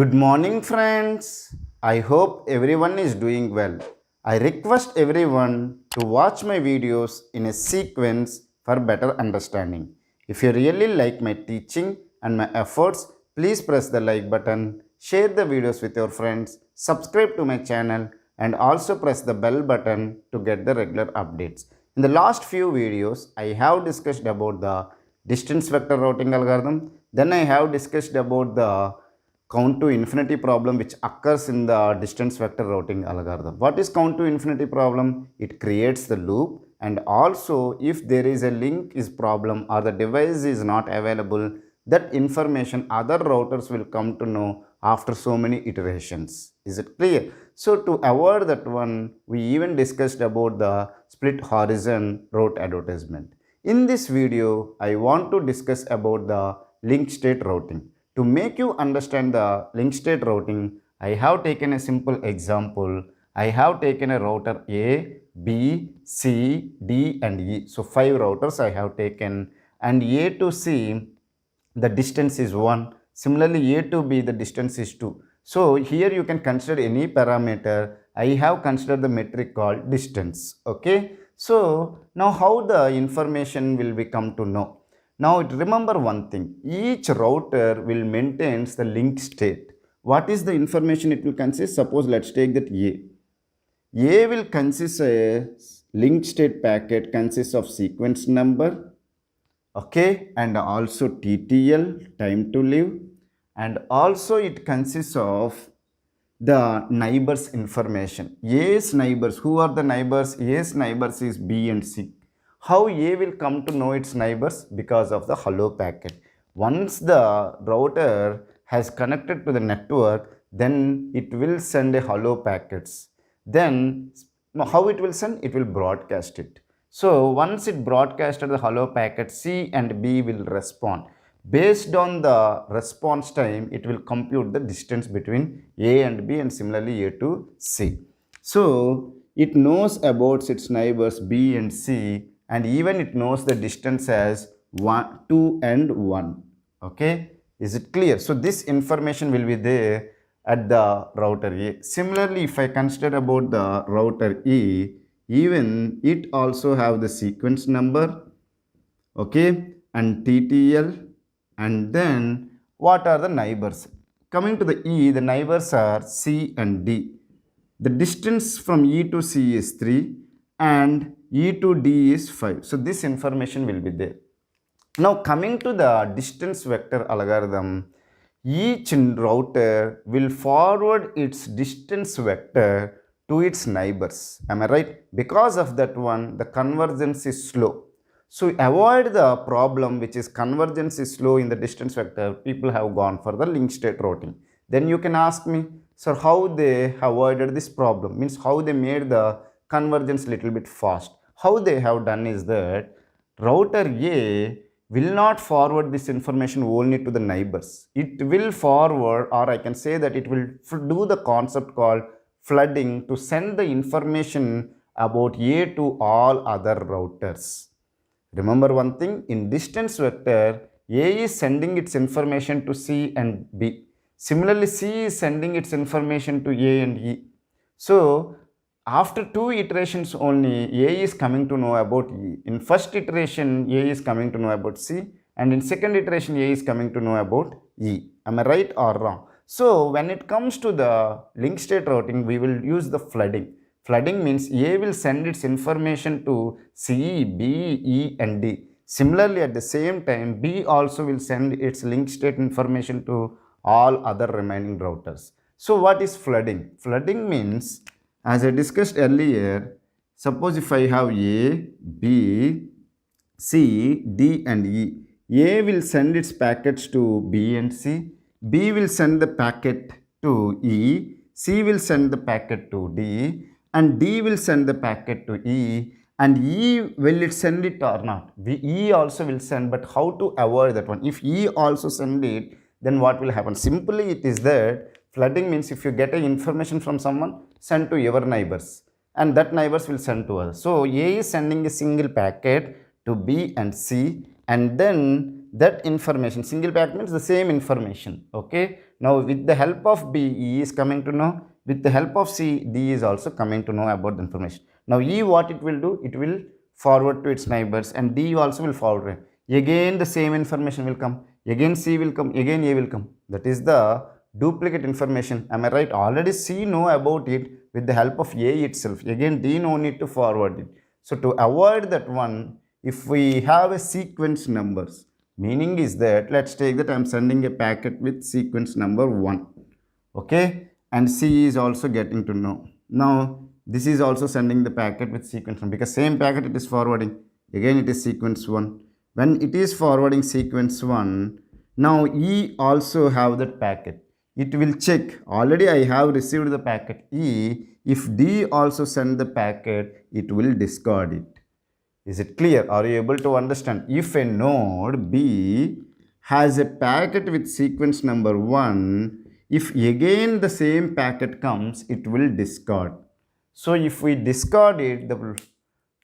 Good morning, friends. I hope everyone is doing well. I request everyone to watch my videos in a sequence for better understanding. If you really like my teaching and my efforts, please press the like button, share the videos with your friends, subscribe to my channel, and also press the bell button to get the regular updates. In the last few videos, I have discussed about the distance vector routing algorithm. Then I have discussed about the count to infinity problem which occurs in the distance vector routing algorithm. What is count to infinity problem? It creates the loop, and also if there is a link is problem or the device is not available, that information other routers will come to know after so many iterations. Is it clear? So to avoid that one, we even discussed about the split horizon route advertisement. In this video, I want to discuss about the link state routing. To make you understand the link state routing, I have taken a simple example. I have taken a router A, B, C, D and E. So 5 routers I have taken, and A to C the distance is 1. Similarly A to B the distance is 2. So here you can consider any parameter. I have considered the metric called distance. Okay. So now how the information will we come to know? Now remember one thing, each router will maintain the link state. What is the information it will consist? Suppose let's take that A. A will consist a link state packet consists of sequence number, okay, and also TTL, time to live, and also it consists of the neighbors information. A's neighbors, who are the neighbors? A's neighbors is B and C. How A will come to know its neighbors? Because of the hello packet. Once the router has connected to the network, then it will send a hello packets. Then how it will send? It will broadcast it. So once it broadcasted the hello packet, C and B will respond. Based on the response time, it will compute the distance between A and B and similarly A to C. So it knows about its neighbors B and C, and even it knows the distance as 1, 2 and 1. Okay, is it clear? So this information will be there at the router A. Similarly, if I consider about the router E, even it also have the sequence number, okay, and TTL, and then what are the neighbors? Coming to the E, the neighbors are C and D. The distance from E to C is 3 and E to D is 5. So this information will be there. Now coming to the distance vector algorithm, each router will forward its distance vector to its neighbors. Am I right? Because of that one, the convergence is slow. So avoid the problem which is convergence is slow in the distance vector, people have gone for the link state routing. Then you can ask me, sir, how they avoided this problem? Means how they made the convergence little bit fast. How they have done is that router A will not forward this information only to the neighbors. It will forward, or I can say that it will do the concept called flooding to send the information about A to all other routers. Remember one thing, in distance vector, A is sending its information to C and B. Similarly, C is sending its information to A and E. So after 2 iterations only, A is coming to know about E. In first iteration, A is coming to know about C, and in second iteration, A is coming to know about E. Am I right or wrong? So when it comes to the link state routing, we will use the flooding. Flooding means A will send its information to C, B, E and D. Similarly, at the same time, B also will send its link state information to all other remaining routers. So what is flooding? Flooding means, as I discussed earlier, suppose if I have A, B, C, D and E. A will send its packets to B and C. B will send the packet to E. C will send the packet to D. And D will send the packet to E. And E, will it send it or not? E also will send, but how to avoid that one? If E also send it, then what will happen? Simply it is that flooding means if you get an information from someone, send to your neighbors, and that neighbors will send to us. So A is sending a single packet to B and C, and then that information, single packet means the same information, okay, Now with the help of B, E is coming to know. With the help of C, D is also coming to know about the information. Now E, what it will do? It will forward to its neighbors, and D also will forward. Again the same information will come. Again C will come. Again A will come. That is the duplicate information. Am I right? Already C know about it with the help of A itself. Again D no need to forward it. So to avoid that one, if we have a sequence numbers, meaning is that let's take that I'm sending a packet with sequence number 1. Okay, and C is also getting to know. Now this is also sending the packet with sequence 1 because same packet it is forwarding. Again it is sequence 1. When it is forwarding sequence 1, now E also have that packet. It will check. Already I have received the packet E. If D also send the packet, it will discard it. Is it clear? Are you able to understand? If a node B has a packet with sequence number 1, if again the same packet comes, it will discard. So if we discard it, the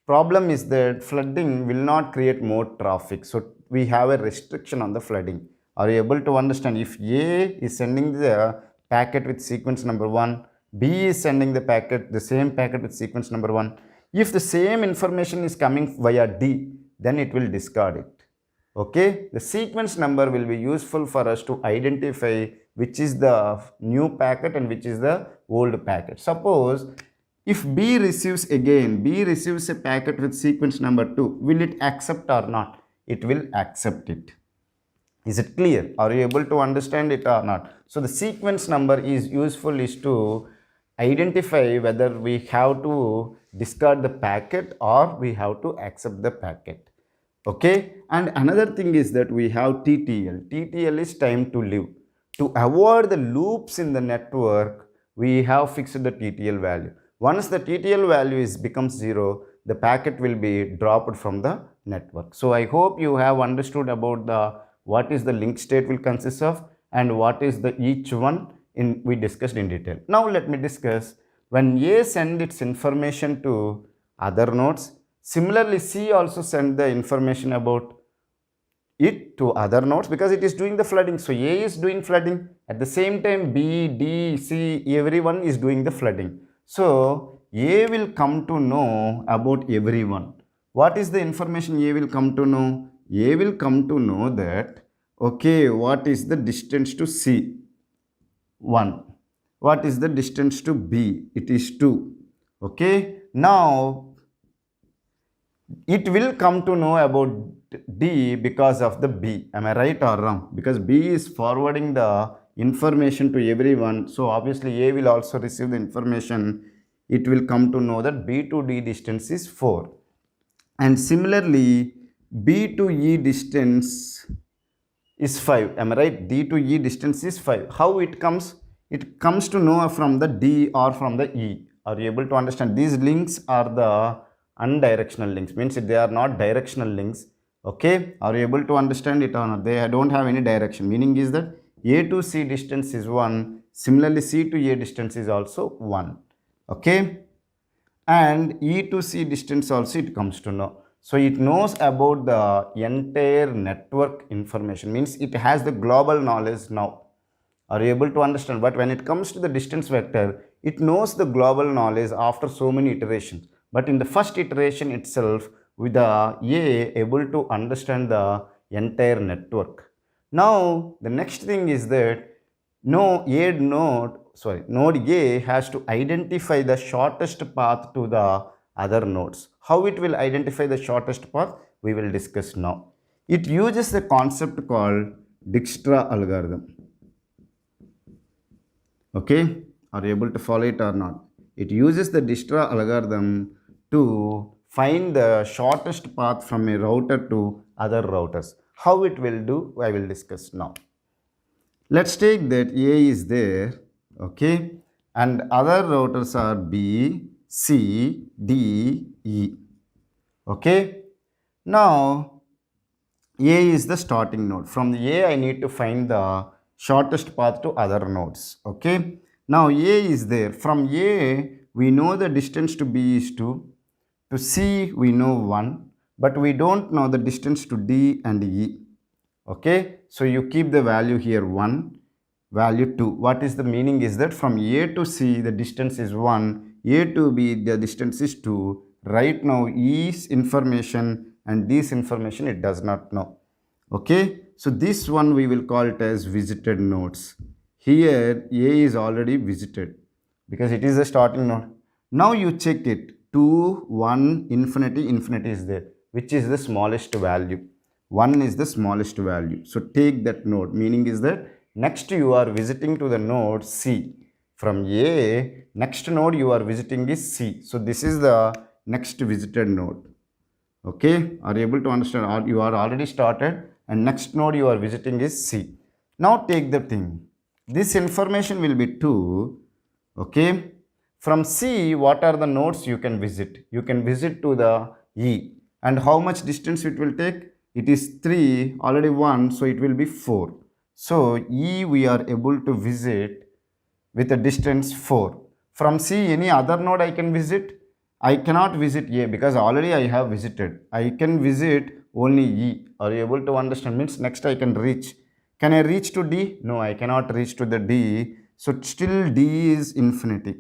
problem is that flooding will not create more traffic. So we have a restriction on the flooding. Are you able to understand? If A is sending the packet with sequence number 1, B is sending the same packet with sequence number 1. If the same information is coming via D, then it will discard it. Okay, the sequence number will be useful for us to identify which is the new packet and which is the old packet. Suppose if B receives a packet with sequence number 2, will it accept or not? It will accept it. Is it clear? Are you able to understand it or not? So the sequence number is useful is to identify whether we have to discard the packet or we have to accept the packet. Okay, and another thing is that we have TTL. TTL is time to live. To avoid the loops in the network, we have fixed the TTL value. Once the TTL value becomes 0, the packet will be dropped from the network. So I hope you have understood about what is the link state will consist of and what is the each one we discussed in detail. Now let me discuss when A send its information to other nodes. Similarly, C also send the information about it to other nodes because it is doing the flooding. So A is doing flooding. At the same time, B, D, C, everyone is doing the flooding. So A will come to know about everyone. What is the information A will come to know? A will come to know that, okay, what is the distance to C? 1. What is the distance to B? It is 2. Okay. Now, it will come to know about D because of the B. Am I right or wrong? Because B is forwarding the information to everyone. So, obviously, A will also receive the information. It will come to know that B to D distance is 4. And similarly, B to E distance is 5. Am I right? D to E distance is 5. How it comes? It comes to know from the D or from the E. Are you able to understand? These links are the undirectional links. Means they are not directional links. Okay. Are you able to understand it or not? They don't have any direction. Meaning is that A to C distance is 1. Similarly, C to A distance is also 1. Okay. And E to C distance also it comes to know. So it knows about the entire network information. Means it has the global knowledge now. Are you able to understand? But when it comes to the distance vector, it knows the global knowledge after so many iterations. But in the first iteration itself, with the A able to understand the entire network. Now, the next thing is that node A has to identify the shortest path to the other nodes. How it will identify the shortest path? We will discuss now. It uses the concept called Dijkstra algorithm. Okay, are you able to follow it or not? It uses the Dijkstra algorithm to find the shortest path from a router to other routers. How it will do, I will discuss now. Let's take that A is there, okay, and other routers are B, C, D, E. Okay, now A is the starting node. From the A, I need to find the shortest path to other nodes. Okay, now A is there. From A, we know the distance to B is 2. To C, we know 1, but we don't know the distance to D and E. Okay, so you keep the value here 1. value 2. What is the meaning is that from A to C the distance is 1, A to B the distance is 2. Right now E's information and this information it does not know. Okay, so this one we will call it as visited nodes. Here A is already visited because it is a starting node. Now you check it, 2, 1, infinity, infinity is there. Which is the smallest value? 1 is the smallest value. So take that node, meaning is that next you are visiting to the node C. From A, next node you are visiting is C. So this is the next visited node. Okay, are you able to understand? You are already started and next node you are visiting is C. Now take the thing. This information will be 2. Okay. From C, what are the nodes you can visit? You can visit to the E. And how much distance it will take? It is 3, already 1, so it will be 4. So E we are able to visit with a distance 4. From C, any other node I can visit? I cannot visit A because already I have visited. I can visit only E. Are you able to understand? Means next I can reach. Can I reach to D? No, I cannot reach to the D. So still D is infinity.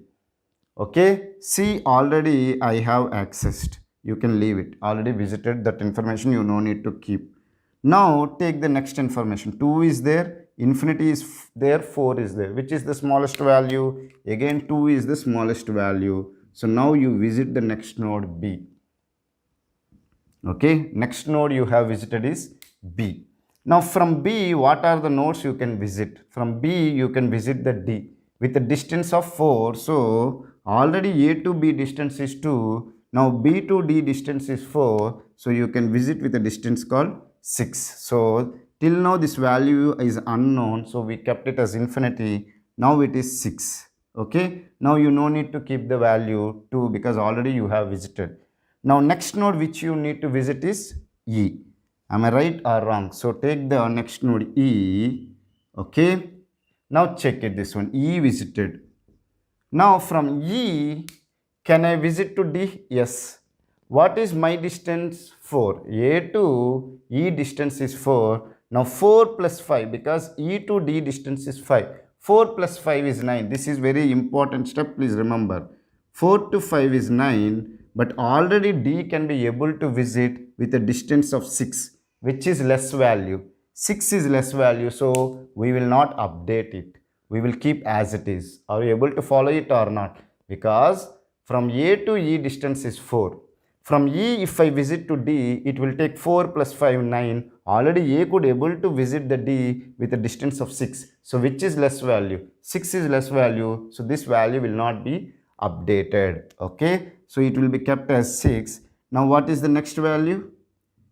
Okay, C already I have accessed. You can leave it. Already visited that information, you no need to keep. Now take the next information. 2 is there, infinity is there, 4 is there. Which is the smallest value? Again 2 is the smallest value. So now you visit the next node B. Okay, next node you have visited is B. Now from B, what are the nodes you can visit? From B you can visit the D with a distance of 4. So already A to B distance is 2. Now B to D distance is 4. So you can visit with a distance called 6. So till now this value is unknown. So we kept it as infinity. Now it is 6. Okay, now you no need to keep the value 2 because already you have visited. Now next node which you need to visit is E. Am I right or wrong? So take the next node E. Okay, now check it, this one E visited. Now from E, can I visit to D? Yes. What is my distance? 4. A to E distance is 4. Now 4 plus 5 because E to D distance is 5. 4 plus 5 is 9. This is very important step, please remember. 4 to 5 is 9, but already D can be able to visit with a distance of 6, which is less value. 6 is less value, so we will not update it. We will keep as it is. Are you able to follow it or not? Because from A to E distance is 4. From E, if I visit to D, it will take 4 plus 5, 9. Already A could able to visit the D with a distance of 6. So which is less value? 6 is less value. So this value will not be updated. Okay. So it will be kept as 6. Now what is the next value?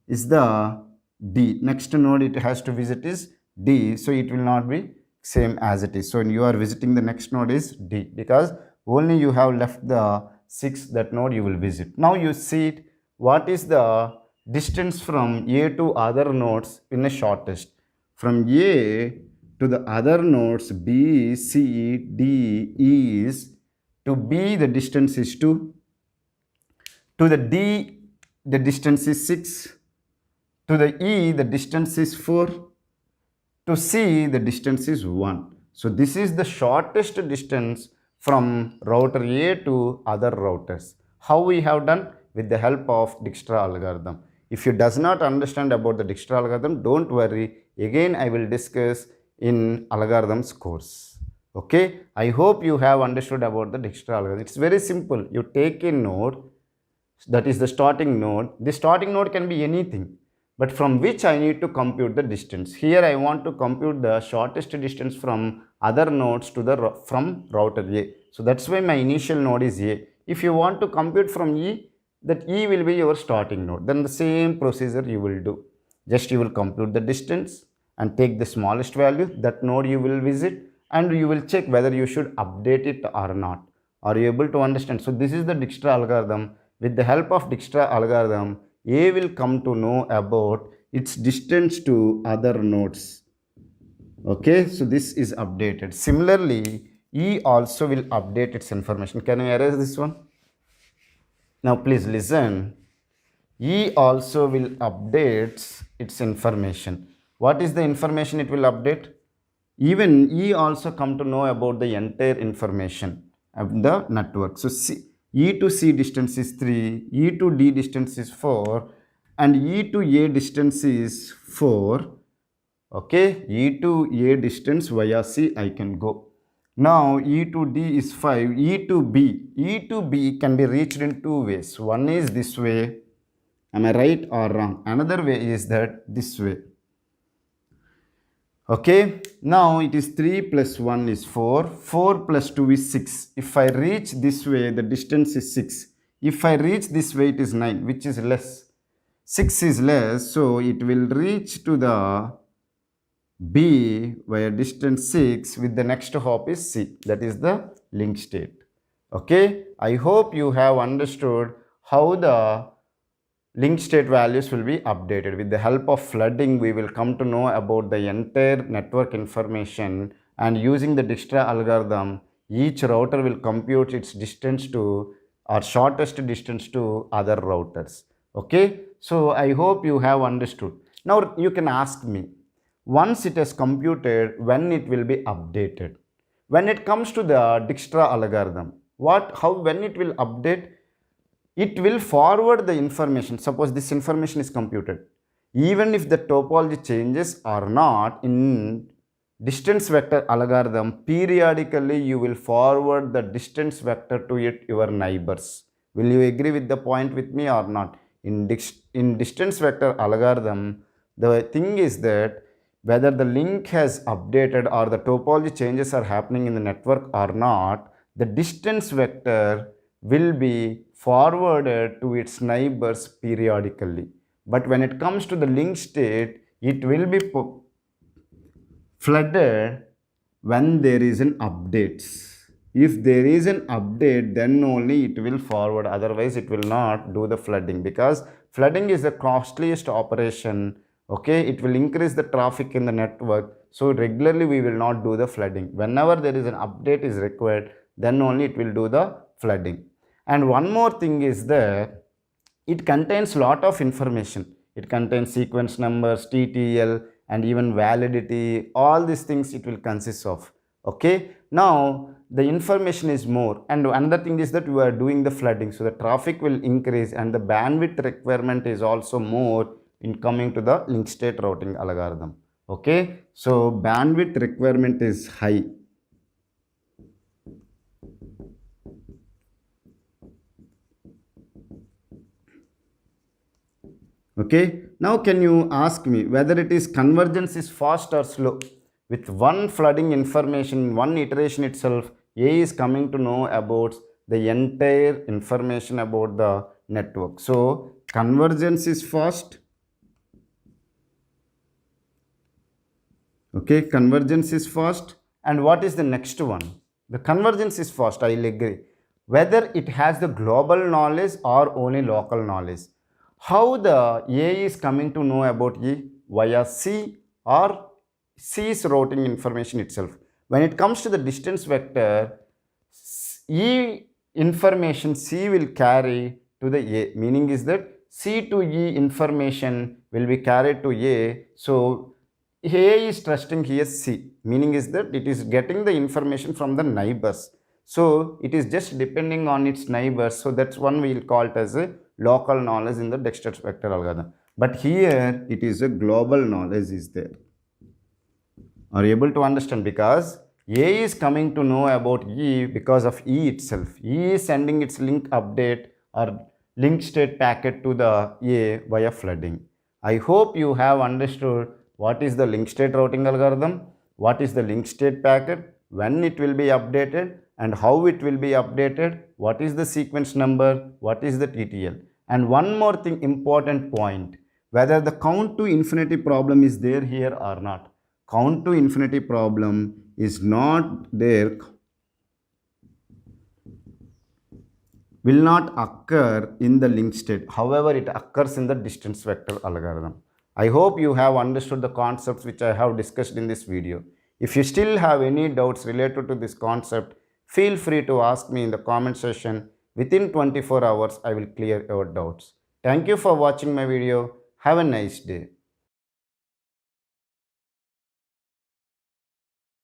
Is the D. Next node it has to visit is D. So it will not be same as it is. So when you are visiting the next node is D because only you have left the 6, that node you will visit. Now you see it, what is the distance from A to other nodes in the shortest? From A to the other nodes B, C, D is, to B the distance is 2, to the D the distance is 6, to the E the distance is 4, to C the distance is 1. So this is the shortest distance from router A to other routers. How we have done? With the help of Dijkstra algorithm. If you does not understand about the Dijkstra algorithm, don't worry. Again I will discuss in algorithms course. Okay. I hope you have understood about the Dijkstra algorithm. It's very simple. You take a node, that is the starting node. The starting node can be anything, but from which I need to compute the distance. Here I want to compute the shortest distance from other nodes to the from router A. So that's why my initial node is A. If you want to compute from E, that E will be your starting node. Then the same procedure you will do. Just you will compute the distance and take the smallest value. That node you will visit and you will check whether you should update it or not. Are you able to understand? So this is the Dijkstra algorithm. With the help of Dijkstra algorithm, A will come to know about its distance to other nodes. Okay, so this is updated. Similarly, E also will update its information. Can I erase this one? Now please listen. E also will update its information. What is the information it will update? Even E also come to know about the entire information of the network. So E to C distance is 3, E to D distance is 4, and E to A distance is 4. Okay, E to A distance via C I can go. Now E to D is 5, E to B. E to B can be reached in two ways. One is this way. Am I right or wrong? Another way is that this way. Okay, now it is 3 plus 1 is 4, 4 plus 2 is 6. If I reach this way, the distance is 6. If I reach this way, it is 9, which is less. 6 is less, so it will reach to the B via distance 6 with the next hop is C. That is the link state. Okay, I hope you have understood how the link state values will be updated. With the help of flooding, we will come to know about the entire network information, and using the Dijkstra algorithm, each router will compute its distance to or shortest distance to other routers. Okay, so I hope you have understood. Now you can ask me, once it is computed, when it will be updated? When it comes to the Dijkstra algorithm, when it will update? It will forward the information. Suppose this information is computed. Even if the topology changes or not, in distance vector algorithm, periodically you will forward the distance vector to your neighbors. Will you agree with the point with me or not? In distance vector algorithm, the thing is that whether the link has updated or the topology changes are happening in the network or not, the distance vector will be forwarded to its neighbors periodically. But when it comes to the link state, it will be flooded when there is an update. If there is an update, then only it will forward. Otherwise, it will not do the flooding, because flooding is the costliest operation. Okay, it will increase the traffic in the network. So regularly we will not do the flooding. Whenever there is an update is required, then only it will do the flooding. And one more thing is that it contains lot of information. It contains sequence numbers, TTL, and even validity. All these things it will consist of. Okay, now the information is more, and another thing is that we are doing the flooding, so the traffic will increase and the bandwidth requirement is also more in coming to the link state routing algorithm. Okay, so bandwidth requirement is high. Okay, now can you ask me whether it is convergence is fast or slow? With one flooding information, one iteration itself, A is coming to know about the entire information about the network. So convergence is fast. Okay, convergence is fast. And what is the next one? The convergence is fast, I will agree. Whether it has the global knowledge or only local knowledge. How the A is coming to know about E? Via C or C is routing information itself. When it comes to the distance vector, E information C will carry to the A. Meaning is that C to E information will be carried to A. So A is trusting here C. Meaning is that it is getting the information from the neighbors. So it is just depending on its neighbors. So that's one we will call it as a local knowledge in the Dijkstra vector algorithm. But here it is a global knowledge is there. Are you able to understand? Because A is coming to know about E because of E itself. E is sending its link update or link state packet to the A via flooding. I hope you have understood what is the link state routing algorithm, what is the link state packet, when it will be updated, and how it will be updated, what is the sequence number, what is the TTL. And one more thing, important point, whether the count to infinity problem is there here or not. Count to infinity problem is not there, will not occur in the link state. However, it occurs in the distance vector algorithm. I hope you have understood the concepts which I have discussed in this video. If you still have any doubts related to this concept, feel free to ask me in the comment section. Within 24 hours, I will clear your doubts. Thank you for watching my video. Have a nice day.